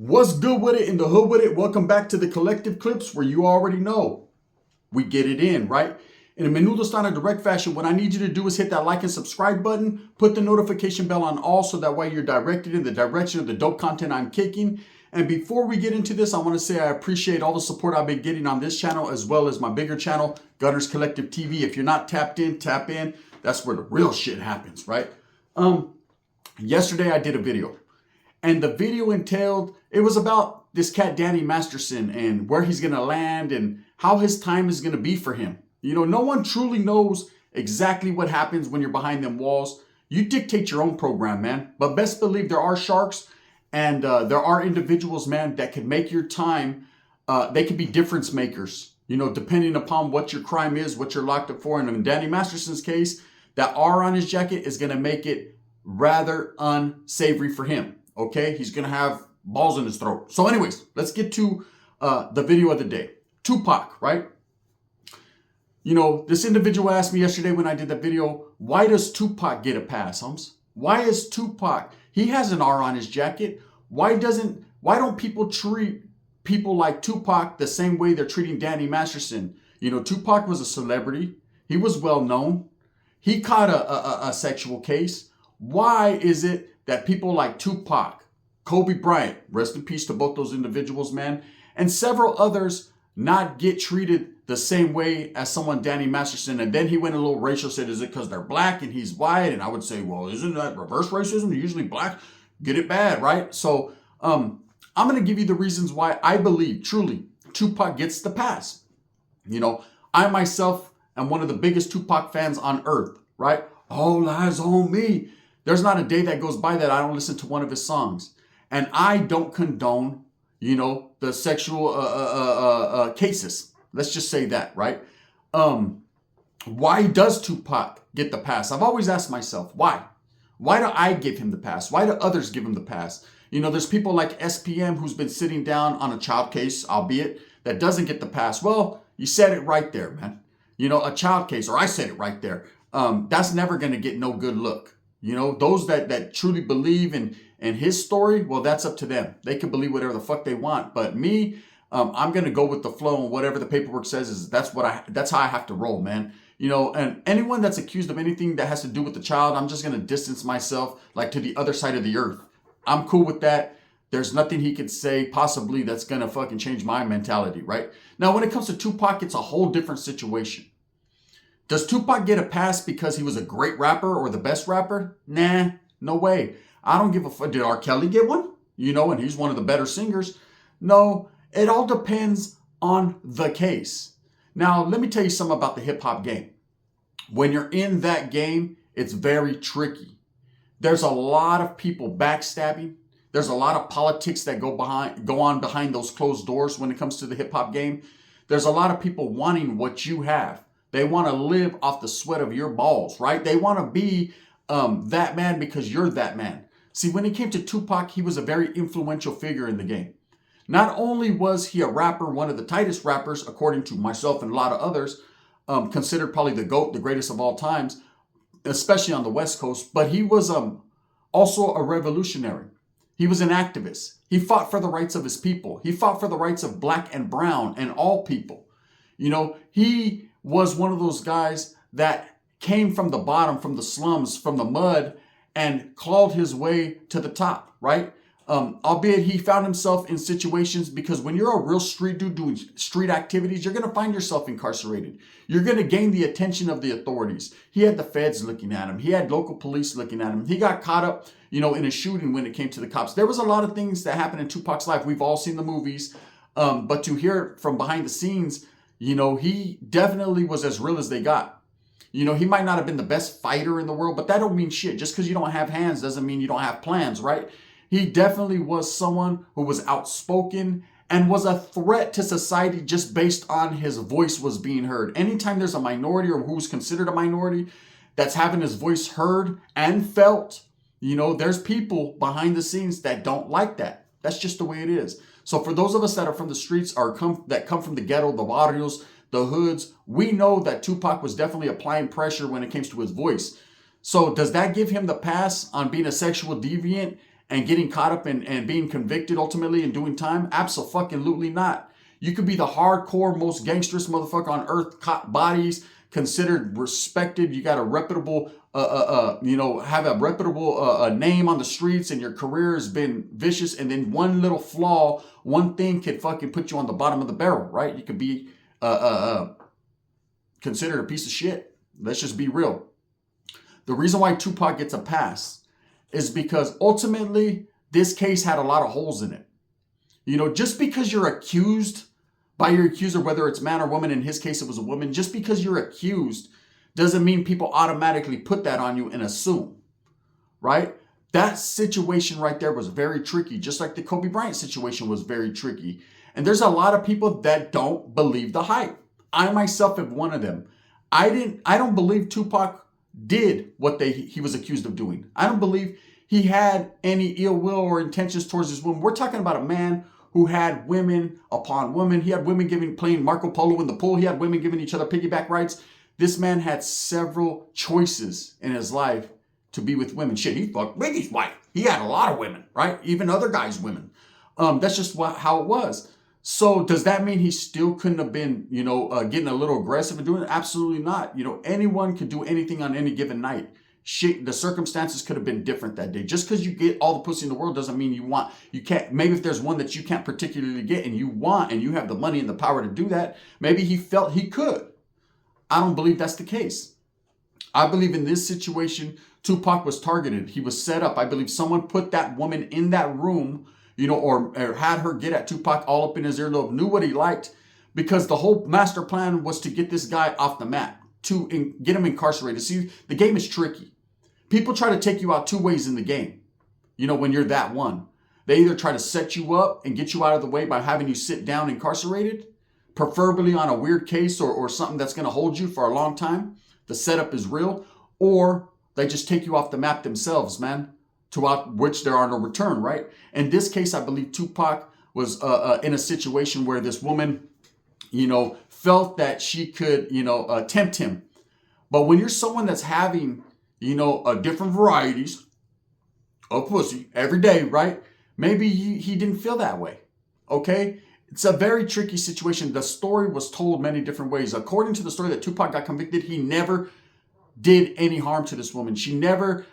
What's good with it in the hood with it? Welcome back to the Collective Clips, where you already know we get it in, right? In a menudo style direct fashion, what I need you to do is hit that like and subscribe button, put the notification bell on all so that way you're directed in the direction of the dope content I'm kicking. And before we get into this, I want to say I appreciate all the support I've been getting on this channel as well as my bigger channel, Gunners Collective TV. If you're not tapped in, tap in. That's where the real shit happens, right? Yesterday I did a video. And the video entailed, it was about this cat, Danny Masterson, and where he's going to land and how his time is going to be for him. You know, no one truly knows exactly what happens when you're behind them walls. You dictate your own program, man. But best believe there are sharks and there are individuals, man, that can make your time, they can be difference makers, you know, depending upon what your crime is, what you're locked up for. And in Danny Masterson's case, that R on his jacket is going to make it rather unsavory for him. Okay, he's going to have balls in his throat. So anyways, let's get to the video of the day. Tupac, right? You know, this individual asked me yesterday when I did that video, why does Tupac get a pass, Holmes? Why is Tupac, he has an R on his jacket. Why don't people treat people like Tupac the same way they're treating Danny Masterson? You know, Tupac was a celebrity. He was well known. He caught a sexual case. Why is it that people like Tupac, Kobe Bryant, rest in peace to both those individuals, man, and several others not get treated the same way as someone Danny Masterson? And then he went a little racial, said, is it because they're black and he's white? And I would say, well, isn't that reverse racism? Usually black get it bad, right? So I'm going to give you the reasons why I believe truly Tupac gets the pass. You know, I myself am one of the biggest Tupac fans on earth, right? All eyes on me. There's not a day that goes by that I don't listen to one of his songs. And I don't condone, you know, the sexual cases. Let's just say that, right? Why does Tupac get the pass? I've always asked myself, why? Why do I give him the pass? Why do others give him the pass? You know, there's people like SPM who's been sitting down on a child case, albeit, that doesn't get the pass. Well, you said it right there, man. You know, a child case, or I said it right there. That's never going to get no good look. You know, those that truly believe in his story, well, that's up to them. They can believe whatever the fuck they want. But me, I'm going to go with the flow, and whatever the paperwork says is that's how I have to roll, man. You know, and anyone that's accused of anything that has to do with the child, I'm just going to distance myself like to the other side of the earth. I'm cool with that. There's nothing he could say possibly that's going to fucking change my mentality, right? Now, when it comes to Tupac, it's a whole different situation. Does Tupac get a pass because he was a great rapper or the best rapper? Nah, no way. I don't give a fuck. Did R. Kelly get one? You know, and he's one of the better singers. No, it all depends on the case. Now, let me tell you something about the hip hop game. When you're in that game, it's very tricky. There's a lot of people backstabbing. There's a lot of politics that go on behind those closed doors when it comes to the hip hop game. There's a lot of people wanting what you have. They want to live off the sweat of your balls, right? They want to be that man because you're that man. See, when it came to Tupac, he was a very influential figure in the game. Not only was he a rapper, one of the tightest rappers, according to myself and a lot of others, considered probably the GOAT, the greatest of all times, especially on the West Coast, but he was also a revolutionary. He was an activist. He fought for the rights of his people. He fought for the rights of black and brown and all people. You know, he was one of those guys that came from the bottom, from the slums, from the mud, and clawed his way to the top, right? Albeit he found himself in situations, because when you're a real street dude doing street activities, you're going to find yourself incarcerated. You're going to gain the attention of the authorities. He had the feds looking at him. He had local police looking at him. He got caught up, you know, in a shooting when it came to the cops. There was a lot of things that happened in Tupac's life. We've all seen the movies, but to hear it from behind the scenes, you know, he definitely was as real as they got. You know, he might not have been the best fighter in the world, but that don't mean shit. Just because you don't have hands doesn't mean you don't have plans, right? He definitely was someone who was outspoken and was a threat to society just based on his voice was being heard. Anytime there's a minority or who's considered a minority that's having his voice heard and felt, you know, there's people behind the scenes that don't like that. That's just the way it is. So for those of us that are from the streets or that come from the ghetto, the barrios, the hoods, we know that Tupac was definitely applying pressure when it comes to his voice. So does that give him the pass on being a sexual deviant and getting caught up and being convicted ultimately and doing time? Absolutely not. You could be the hardcore, most gangsterous motherfucker on earth, caught bodies, considered respected. You got a reputable, have a reputable name on the streets, and your career has been vicious. And then one little flaw, one thing could fucking put you on the bottom of the barrel, right? You could be considered a piece of shit. Let's just be real. The reason why Tupac gets a pass is because ultimately this case had a lot of holes in it. Just because you're accused by your accuser, whether it's man or woman, in his case it was a woman, just because you're accused doesn't mean people automatically put that on you and assume, right? That situation right there was very tricky, just like the Kobe Bryant situation was very tricky. And there's a lot of people that don't believe the hype. I myself am one of them. I don't believe Tupac did what he was accused of doing. I don't believe he had any ill will or intentions towards this woman. We're talking about a man who had women upon women. He had women playing Marco Polo in the pool. He had women giving each other piggyback rides. This man had several choices in his life to be with women. Shit, he fucked Biggie's wife. He had a lot of women, right? Even other guys' women. That's just how it was. So does that mean he still couldn't have been, getting a little aggressive and doing it? Absolutely not. Anyone could do anything on any given night. Shit, the circumstances could have been different that day. Just because you get all the pussy in the world doesn't mean you can't. Maybe if there's one that you can't particularly get and you want and you have the money and the power to do that, maybe he felt he could. I don't believe that's the case. I believe in this situation, Tupac was targeted. He was set up. I believe someone put that woman in that room, or had her get at Tupac all up in his earlobe, knew what he liked, because the whole master plan was to get this guy off the map, to get him incarcerated. See, the game is tricky. People try to take you out two ways in the game, when you're that one. They either try to set you up and get you out of the way by having you sit down incarcerated, preferably on a weird case or something that's going to hold you for a long time. The setup is real. Or they just take you off the map themselves, man, to which there are no return, right? In this case, I believe Tupac was in a situation where this woman, felt that she could, tempt him. But when you're someone that's having, different varieties of pussy every day, right? Maybe he didn't feel that way, okay? It's a very tricky situation. The story was told many different ways. According to the story that Tupac got convicted, he never did any harm to this woman. She never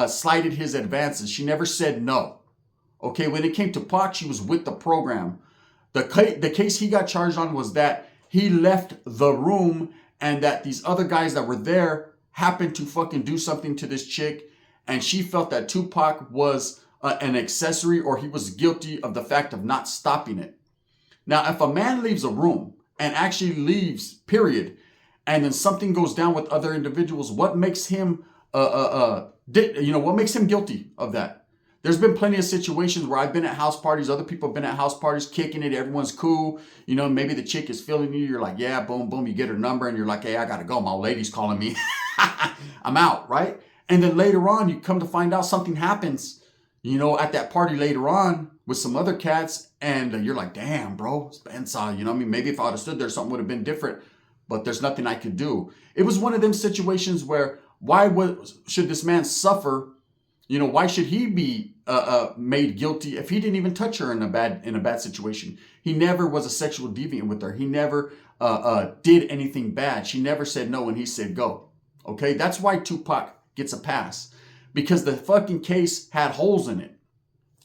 slighted his advances. She never said no. Okay, when it came to Pac, she was with the program. The case he got charged on was that he left the room and that these other guys that were there happened to fucking do something to this chick, and she felt that Tupac was an accessory, or he was guilty of the fact of not stopping it. Now, if a man leaves a room and actually leaves, period, and then something goes down with other individuals, what makes him what makes him guilty of that? There's been plenty of situations where I've been at house parties, other people have been at house parties, kicking it, everyone's cool. Maybe the chick is feeling you, you're like, yeah, boom, boom, you get her number, and you're like, hey, I gotta go, my old lady's calling me. I'm out, right? And then later on, you come to find out something happens, at that party later on with some other cats, and you're like, damn, bro, Spencer, maybe if I would have stood there, something would have been different, but there's nothing I could do. It was one of them situations where, should this man suffer? Why should he be made guilty if he didn't even touch her in a bad situation? He never was a sexual deviant with her. He never did anything bad. She never said no when he said go. Okay, that's why Tupac gets a pass, because the fucking case had holes in it.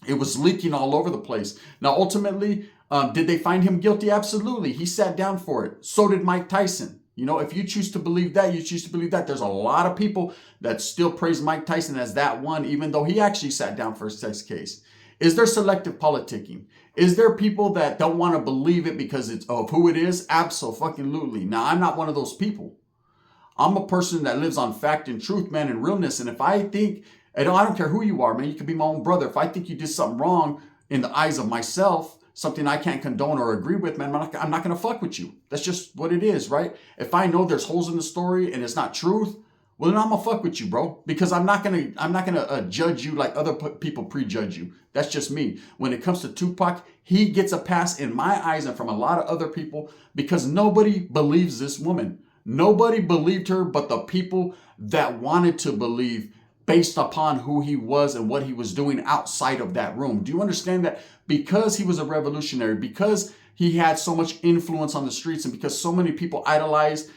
It was leaking all over the place. Now, ultimately, did they find him guilty? Absolutely. He sat down for it. So did Mike Tyson. If you choose to believe that, you choose to believe that. There's a lot of people that still praise Mike Tyson as that one, even though he actually sat down for a sex case. Is there selective politicking? Is there people that don't want to believe it because it's of who it is? Absolutely. Now, I'm not one of those people. I'm a person that lives on fact and truth, man, and realness. And if I think, I don't care who you are, man, you could be my own brother. If I think you did something wrong in the eyes of myself, something I can't condone or agree with, man, I'm not going to fuck with you. That's just what it is, right? If I know there's holes in the story and it's not truth, well, then I'm going to fuck with you, bro. Because I'm not going to judge you like other people prejudge you. That's just me. When it comes to Tupac, he gets a pass in my eyes and from a lot of other people because nobody believes this woman. Nobody believed her but the people that wanted to believe based upon who he was and what he was doing outside of that room. Do you understand that? Because he was a revolutionary, because he had so much influence on the streets, and because so many people idolized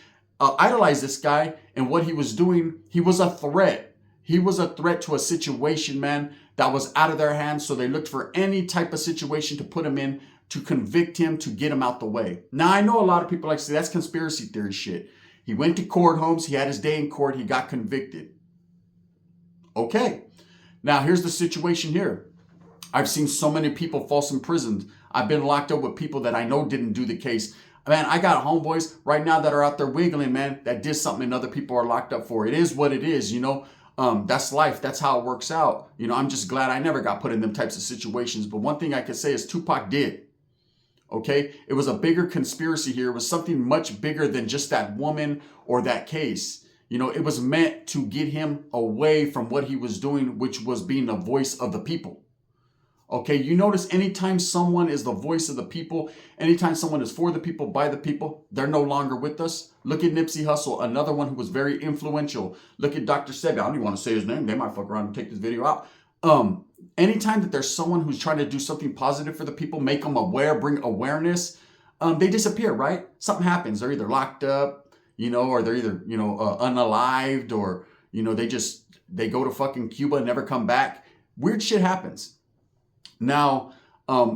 this guy and what he was doing, he was a threat. He was a threat to a situation, man, that was out of their hands. So they looked for any type of situation to put him in, to convict him, to get him out the way. Now, I know a lot of people like to say that's conspiracy theory shit. He went to court, Holmes. He had his day in court. He got convicted. Okay. Now, here's the situation here. I've seen so many people false imprisoned. I've been locked up with people that I know didn't do the case. Man, I got homeboys right now that are out there wiggling, man, that did something and other people are locked up for. It is what it is, you know. That's life. That's how it works out. You know, I'm just glad I never got put in them types of situations. But one thing I could say is Tupac did. Okay, it was a bigger conspiracy here. It was something much bigger than just that woman or that case. You know, it was meant to get him away from what he was doing, which was being the voice of the people. Okay, you notice anytime someone is the voice of the people, anytime someone is for the people, by the people, they're no longer with us. Look at Nipsey Hussle, another one who was very influential. Look at Dr. Sebi. I don't even want to say his name. They might fuck around and take this video out. Anytime that there's someone who's trying to do something positive for the people, make them aware, bring awareness, they disappear, right? Something happens. They're either locked up, you know, or they're either, you know, unalived, or, you know, they go to fucking Cuba and never come back. Weird shit happens. Now,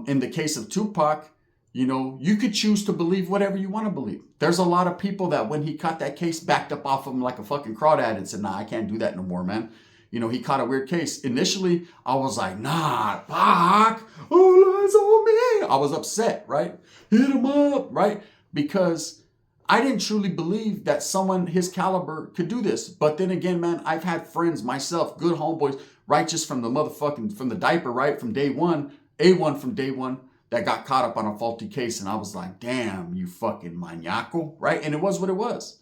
in the case of Tupac, you know, you could choose to believe whatever you want to believe. There's a lot of people that when he caught that case, backed up off of him like a fucking crawdad and said, nah, I can't do that no more, man. You know, he caught a weird case. Initially, I was like, nah, Pac, all eyes on me. I was upset, right? Hit him up, right? Because I didn't truly believe that someone his caliber could do this. But then again, man, I've had friends myself, good homeboys, right, just from the motherfucking, from the diaper, right, from day one, A1 from day one, that got caught up on a faulty case. And I was like, damn, you fucking maniacal, right? And it was what it was.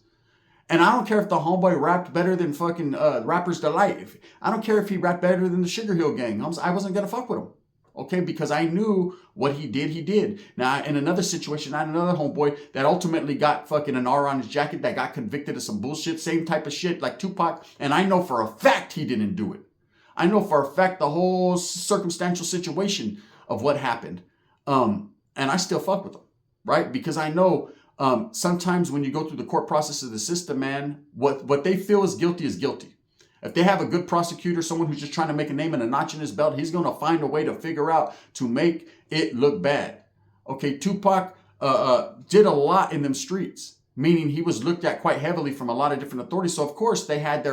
And I don't care if the homeboy rapped better than fucking Rapper's Delight. I don't care if he rapped better than the Sugar Hill Gang. I wasn't going to fuck with him. Okay, because I knew what he did, he did. Now, in another situation, I had another homeboy that ultimately got fucking an R on his jacket, that got convicted of some bullshit, same type of shit like Tupac. And I know for a fact he didn't do it. I know for a fact the whole circumstantial situation of what happened. And I still fuck with him, right? Because I know sometimes when you go through the court process of the system, man, what they feel is guilty is guilty. If they have a good prosecutor, someone who's just trying to make a name and a notch in his belt, he's going to find a way to figure out to make it look bad. Okay, Tupac did a lot in them streets, meaning he was looked at quite heavily from a lot of different authorities. So of course they had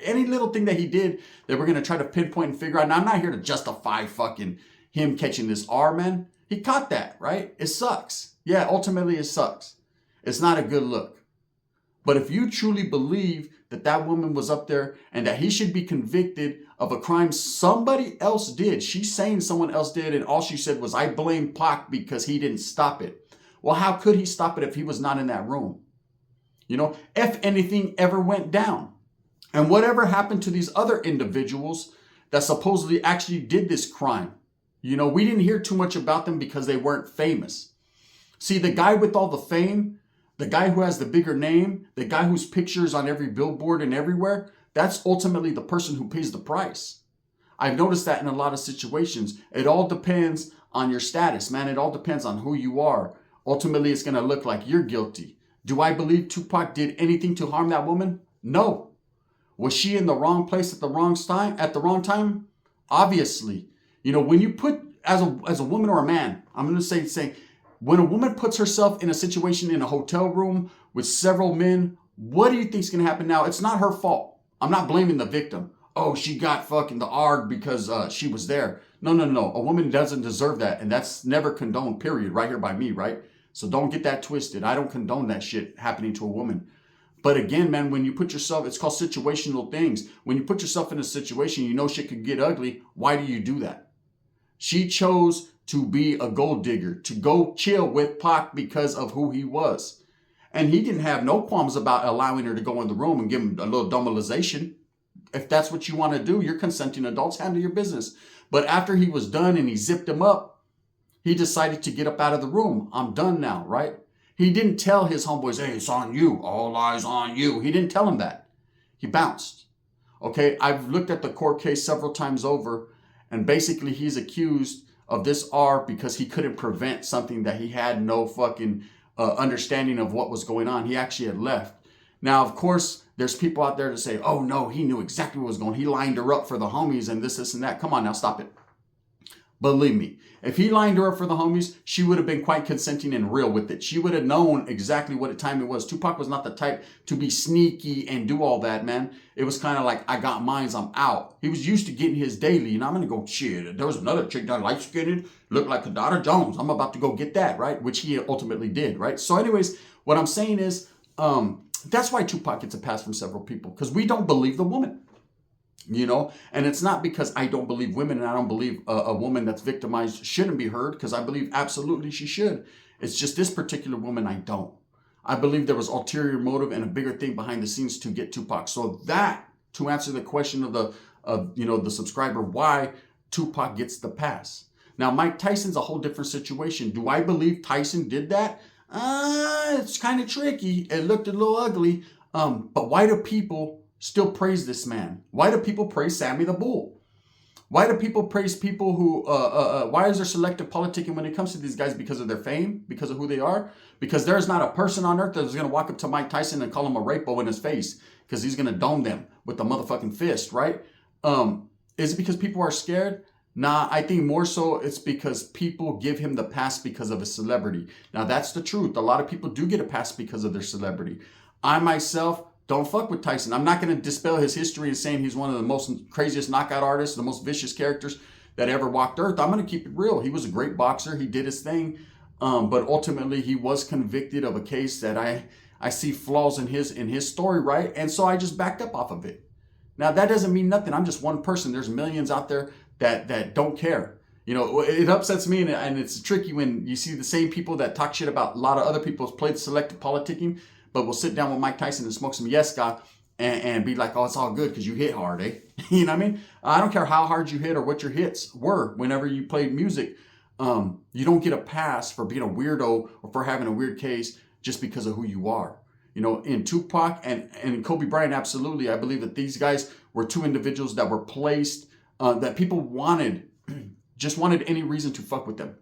any little thing that he did, they were going to try to pinpoint and figure out. Now I'm not here to justify fucking him catching this R, man. He caught that, right? It sucks. Yeah, ultimately it sucks. It's not a good look. But if you truly believe that that woman was up there and that he should be convicted of a crime somebody else did, she's saying someone else did, and all she said was, I blame Pac because he didn't stop it. Well, how could he stop it if he was not in that room? You know, if anything ever went down. And whatever happened to these other individuals that supposedly actually did this crime? You know, we didn't hear too much about them because they weren't famous. See, the guy with all the fame, the guy who has the bigger name, the guy whose picture is on every billboard and everywhere, that's ultimately the person who pays the price. I've noticed that in a lot of situations. It all depends on your status, man. It all depends on who you are. Ultimately, it's going to look like you're guilty. Do I believe Tupac did anything to harm that woman? No. Was she in the wrong place at the wrong time? Obviously. You know, when you put, as a woman or a man, I'm going to say, when a woman puts herself in a situation in a hotel room with several men, what do you think is going to happen now? It's not her fault. I'm not blaming the victim. Oh, she got fucking the ARG because she was there. No. A woman doesn't deserve that. And that's never condoned, period, right here by me, right? So don't get that twisted. I don't condone that shit happening to a woman. But again, man, when you put yourself, it's called situational things. When you put yourself in a situation, you know shit could get ugly. Why do you do that? She chose to be a gold digger, to go chill with Pac because of who he was. And he didn't have no qualms about allowing her to go in the room and give him a little domalization. If that's what you want to do, you're consenting adults, handle your business. But after he was done and he zipped him up, he decided to get up out of the room. I'm done now, right? He didn't tell his homeboys, hey, it's on you, all eyes on you. He didn't tell him that. He bounced. Okay, I've looked at the court case several times over, and basically he's accused of this R because he couldn't prevent something that he had no fucking understanding of what was going on. He actually had left. Now, of course, there's people out there to say, oh no, he knew exactly what was going on. He lined her up for the homies and this and that. Come on now, stop it. Believe me, if he lined her up for the homies, she would have been quite consenting and real with it. She would have known exactly what time it was. Tupac was not the type to be sneaky and do all that, man. It was kind of like, I got mines, I'm out. He was used to getting his daily, and I'm going to go, shit, there was another chick that light-skinned, looked like Kadada Jones. I'm about to go get that, right? Which he ultimately did, right? So anyways, what I'm saying is, that's why Tupac gets a pass from several people, because we don't believe the woman. You know, and it's not because I don't believe women and I don't believe a woman that's victimized shouldn't be heard, because I believe absolutely she should. It's just this particular woman I don't. I believe there was ulterior motive and a bigger thing behind the scenes to get Tupac. So that, to answer the question of the subscriber, why Tupac gets the pass. Now, Mike Tyson's a whole different situation. Do I believe Tyson did that? It's kind of tricky. It looked a little ugly. But why do people still praise this man? Why do people praise Sammy the Bull? Why do people praise people who, why is there selective politicking when it comes to these guys? Because of their fame? Because of who they are? Because there's not a person on earth that's going to walk up to Mike Tyson and call him a rapo in his face, because he's going to dome them with the motherfucking fist, right? Is it because people are scared? Nah, I think more so it's because people give him the pass because of his celebrity. Now, that's the truth. A lot of people do get a pass because of their celebrity. I myself don't fuck with Tyson. I'm not going to dispel his history and saying he's one of the most craziest knockout artists, the most vicious characters that ever walked earth. I'm going to keep it real. He was a great boxer. He did his thing. But ultimately, he was convicted of a case that I see flaws in his story, right? And so I just backed up off of it. Now, that doesn't mean nothing. I'm just one person. There's millions out there that don't care. You know, it upsets me, and it's tricky when you see the same people that talk shit about a lot of other people who's played selective politicking, but we'll sit down with Mike Tyson and smoke some yes guy and be like, oh, it's all good because you hit hard, eh? You know what I mean? I don't care how hard you hit or what your hits were whenever you played music. You don't get a pass for being a weirdo or for having a weird case just because of who you are. You know, in Tupac and Kobe Bryant, absolutely. I believe that these guys were two individuals that were placed, that people just wanted any reason to fuck with them.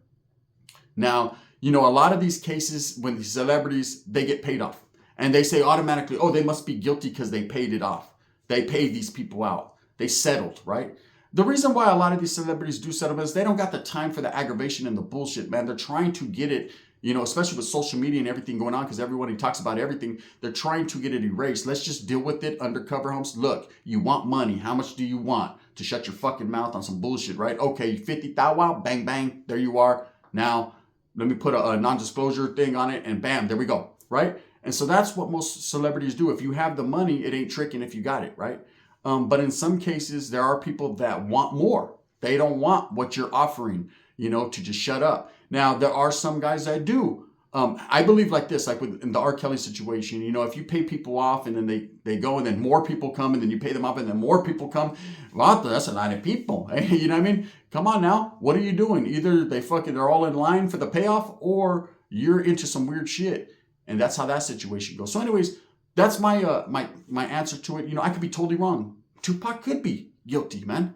Now, you know, a lot of these cases, when these celebrities, they get paid off. And they say automatically, oh, they must be guilty because they paid it off. They paid these people out. They settled, right? The reason why a lot of these celebrities do settle is they don't got the time for the aggravation and the bullshit, man. They're trying to get it, you know, especially with social media and everything going on, because everybody talks about everything. They're trying to get it erased. Let's just deal with it undercover homes. Look, you want money. How much do you want to shut your fucking mouth on some bullshit, right? Okay, 50,000, wow, bang, bang, there you are. Now, let me put a non-disclosure thing on it, and bam, there we go, right? And so that's what most celebrities do. If you have the money, it ain't tricking if you got it, right? But in some cases, there are people that want more. They don't want what you're offering, you know, to just shut up. Now, there are some guys that do. I believe like this, like in the R. Kelly situation, you know, if you pay people off and then they go and then more people come and then you pay them off and then more people come, well, that's a lot of people. You know what I mean? Come on now. What are you doing? Either they're all in line for the payoff or you're into some weird shit. And that's how that situation goes. So anyways, that's my my answer to it. You know, I could be totally wrong. Tupac could be guilty, man.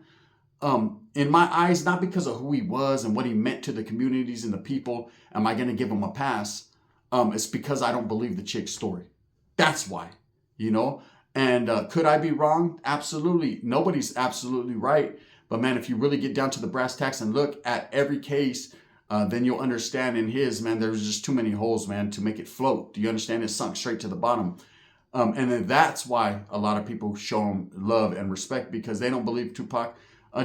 In my eyes, not because of who he was and what he meant to the communities and the people, am I going to give him a pass? It's because I don't believe the chick's story. That's why, you know. And could I be wrong? Absolutely. Nobody's absolutely right. But man, if you really get down to the brass tacks and look at every case, then you'll understand in his, man, there's just too many holes, man, to make it float. Do you understand? It sunk straight to the bottom. And then that's why a lot of people show him love and respect, because they don't believe Tupac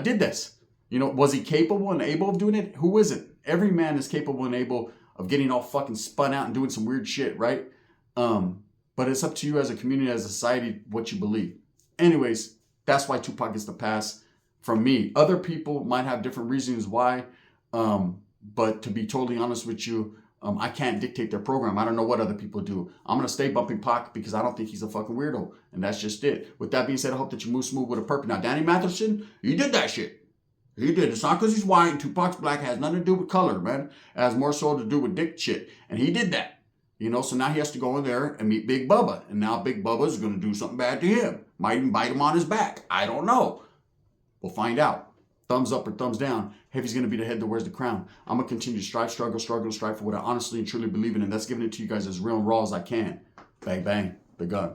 did this. You know, was he capable and able of doing it? Who isn't? Every man is capable and able of getting all fucking spun out and doing some weird shit, right? But it's up to you as a community, as a society, what you believe. Anyways, that's why Tupac gets the pass from me. Other people might have different reasons why. But to be totally honest with you, I can't dictate their program. I don't know what other people do. I'm going to stay bumping Pac because I don't think he's a fucking weirdo. And that's just it. With that being said, I hope that you move smooth with a purpose. Now, Danny Masterson, he did that shit. He did. It's not because he's white and Tupac's black. It has nothing to do with color, man. It has more so to do with dick shit. And he did that. You know, so now he has to go in there and meet Big Bubba. And now Big Bubba is going to do something bad to him. Might even bite him on his back. I don't know. We'll find out. Thumbs up or thumbs down. Heavy's going to be the head that wears the crown. I'm going to continue to strive, struggle for what I honestly and truly believe in. And that's giving it to you guys as real and raw as I can. Bang, bang, the gun.